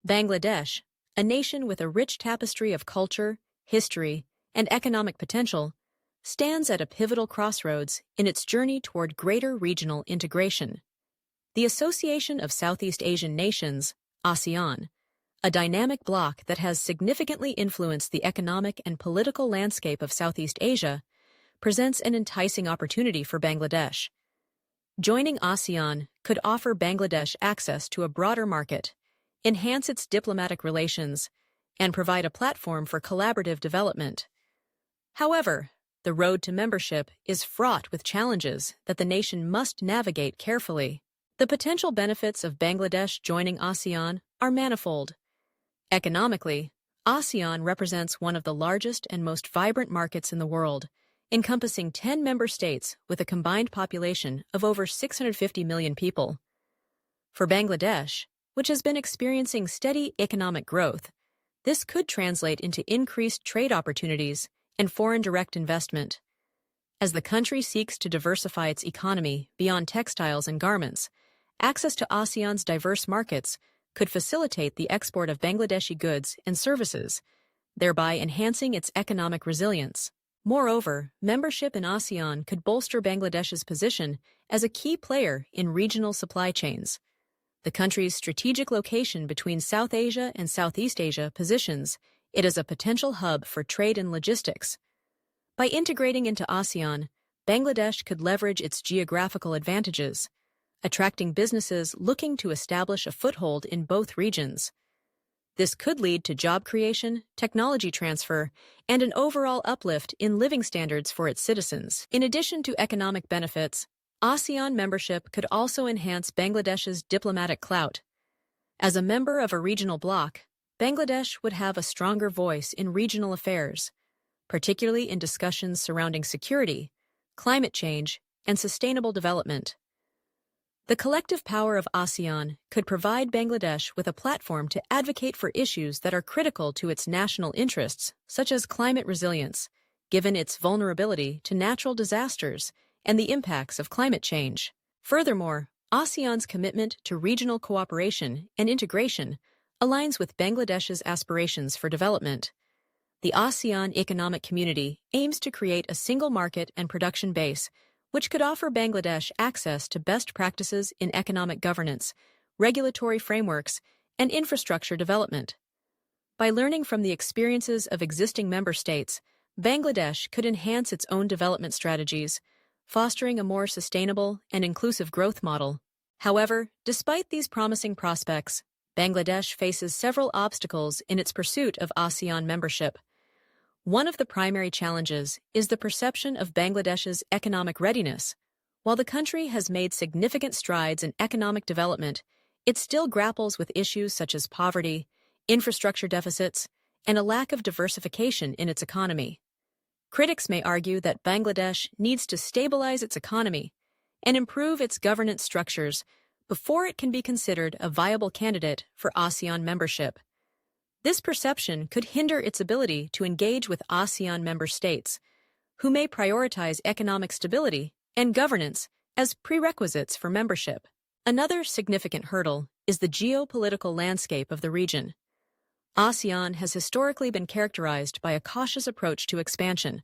Bangladesh, a nation with a rich tapestry of culture, history, and economic potential, stands at a pivotal crossroads in its journey toward greater regional integration. The Association of Southeast Asian Nations, ASEAN, a dynamic bloc that has significantly influenced the economic and political landscape of Southeast Asia, presents an enticing opportunity for Bangladesh. Joining ASEAN could offer Bangladesh access to a broader market, enhance its diplomatic relations, and provide a platform for collaborative development. However, the road to membership is fraught with challenges that the nation must navigate carefully. The potential benefits of Bangladesh joining ASEAN are manifold. Economically, ASEAN represents one of the largest and most vibrant markets in the world, encompassing 10 member states with a combined population of over 650 million people. For Bangladesh, which has been experiencing steady economic growth, this could translate into increased trade opportunities and foreign direct investment. As the country seeks to diversify its economy beyond textiles and garments, access to ASEAN's diverse markets could facilitate the export of Bangladeshi goods and services, thereby enhancing its economic resilience. Moreover, membership in ASEAN could bolster Bangladesh's position as a key player in regional supply chains. The country's strategic location between South Asia and Southeast Asia positions it as a potential hub for trade and logistics. By integrating into ASEAN, Bangladesh could leverage its geographical advantages, attracting businesses looking to establish a foothold in both regions. This could lead to job creation, technology transfer, and an overall uplift in living standards for its citizens. In addition to economic benefits, ASEAN membership could also enhance Bangladesh's diplomatic clout. As a member of a regional bloc, Bangladesh would have a stronger voice in regional affairs, particularly in discussions surrounding security, climate change, and sustainable development. The collective power of ASEAN could provide Bangladesh with a platform to advocate for issues that are critical to its national interests, such as climate resilience, given its vulnerability to natural disasters and the impacts of climate change. Furthermore, ASEAN's commitment to regional cooperation and integration aligns with Bangladesh's aspirations for development. The ASEAN Economic Community aims to create a single market and production base, which could offer Bangladesh access to best practices in economic governance, regulatory frameworks, and infrastructure development. By learning from the experiences of existing member states, Bangladesh could enhance its own development strategies, fostering a more sustainable and inclusive growth model. However, despite these promising prospects, Bangladesh faces several obstacles in its pursuit of ASEAN membership. One of the primary challenges is the perception of Bangladesh's economic readiness. While the country has made significant strides in economic development, it still grapples with issues such as poverty, infrastructure deficits, and a lack of diversification in its economy. Critics may argue that Bangladesh needs to stabilize its economy and improve its governance structures before it can be considered a viable candidate for ASEAN membership. This perception could hinder its ability to engage with ASEAN member states, who may prioritize economic stability and governance as prerequisites for membership. Another significant hurdle is the geopolitical landscape of the region. ASEAN has historically been characterized by a cautious approach to expansion,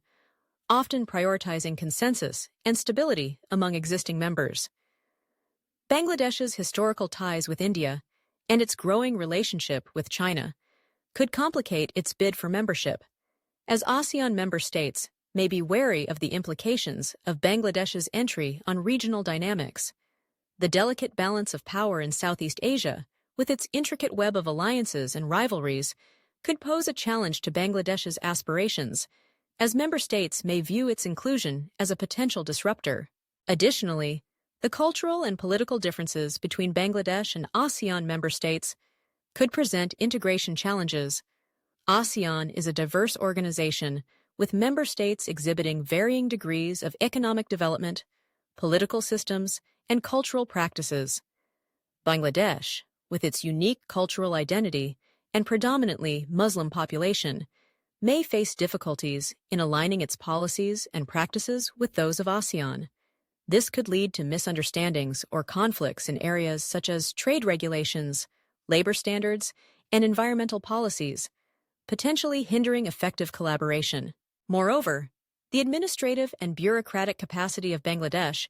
often prioritizing consensus and stability among existing members. Bangladesh's historical ties with India and its growing relationship with China could complicate its bid for membership, as ASEAN member states may be wary of the implications of Bangladesh's entry on regional dynamics. The delicate balance of power in Southeast Asia, with its intricate web of alliances and rivalries, could pose a challenge to Bangladesh's aspirations, as member states may view its inclusion as a potential disruptor. Additionally, the cultural and political differences between Bangladesh and ASEAN member states could present integration challenges. ASEAN is a diverse organization with member states exhibiting varying degrees of economic development, political systems, and cultural practices. Bangladesh, with its unique cultural identity and predominantly Muslim population, may face difficulties in aligning its policies and practices with those of ASEAN. This could lead to misunderstandings or conflicts in areas such as trade regulations, labor standards, and environmental policies, potentially hindering effective collaboration. Moreover, the administrative and bureaucratic capacity of Bangladesh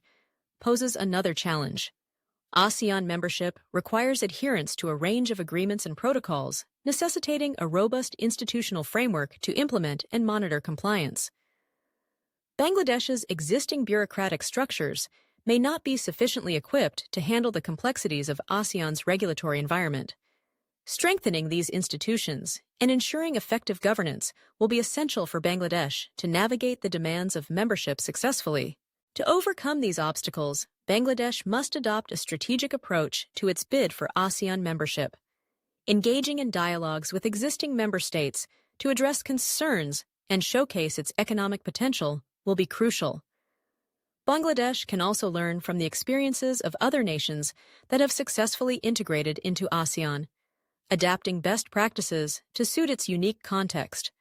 poses another challenge. ASEAN membership requires adherence to a range of agreements and protocols, necessitating a robust institutional framework to implement and monitor compliance. Bangladesh's existing bureaucratic structures may not be sufficiently equipped to handle the complexities of ASEAN's regulatory environment. Strengthening these institutions and ensuring effective governance will be essential for Bangladesh to navigate the demands of membership successfully. To overcome these obstacles, Bangladesh must adopt a strategic approach to its bid for ASEAN membership. Engaging in dialogues with existing member states to address concerns and showcase its economic potential will be crucial. Bangladesh can also learn from the experiences of other nations that have successfully integrated into ASEAN, adapting best practices to suit its unique context.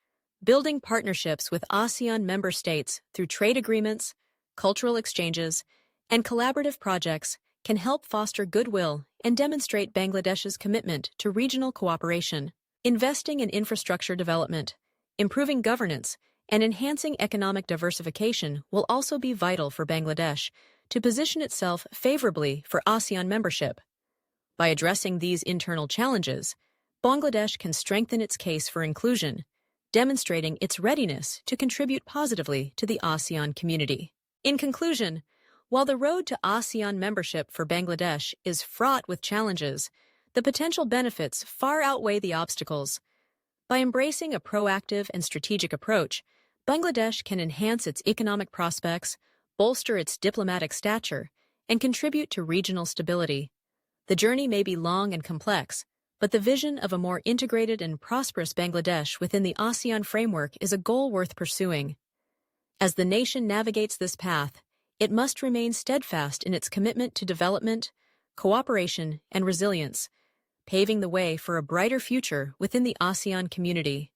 Building partnerships with ASEAN member states through trade agreements, cultural exchanges, and collaborative projects can help foster goodwill and demonstrate Bangladesh's commitment to regional cooperation. Investing in infrastructure development, improving governance, and enhancing economic diversification will also be vital for Bangladesh to position itself favorably for ASEAN membership. By addressing these internal challenges, Bangladesh can strengthen its case for inclusion, demonstrating its readiness to contribute positively to the ASEAN community. In conclusion, while the road to ASEAN membership for Bangladesh is fraught with challenges, the potential benefits far outweigh the obstacles. By embracing a proactive and strategic approach, Bangladesh can enhance its economic prospects, bolster its diplomatic stature, and contribute to regional stability. The journey may be long and complex, but the vision of a more integrated and prosperous Bangladesh within the ASEAN framework is a goal worth pursuing. As the nation navigates this path, it must remain steadfast in its commitment to development, cooperation, and resilience, paving the way for a brighter future within the ASEAN community.